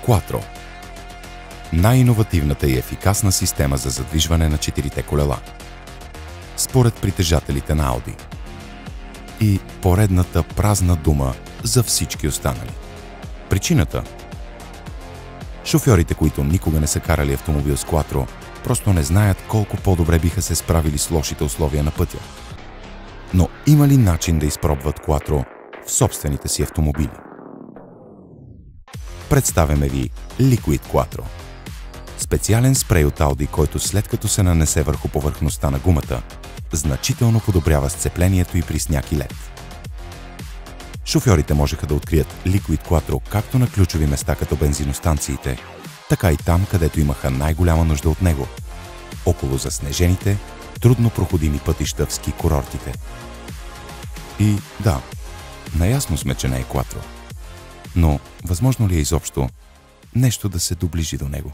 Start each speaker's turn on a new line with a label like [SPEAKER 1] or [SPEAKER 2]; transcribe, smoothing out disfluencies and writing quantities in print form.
[SPEAKER 1] Quattro. Най-иновативната и ефикасна система за задвижване на четирите колела, според притежателите на Audi. И поредната празна дума за всички останали. Причината? Шофьорите, които никога не са карали автомобил с Quattro, просто не знаят колко по-добре биха се справили с лошите условия на пътя. Но има ли начин да изпробват Quattro в собствените си автомобили? Представяме ви Liquid Quattro. Специален спрей от Audi, който след като се нанесе върху повърхността на гумата, значително подобрява сцеплението и при сняг и лед. Шофьорите можеха да открият Liquid Quattro както на ключови места като бензиностанциите, така и там, където имаха най-голяма нужда от него – около заснежените, трудно проходими пътища в ски курортите. И да, наясно сме, че не е Quattro. Но възможно ли е изобщо нещо да се доближи до него?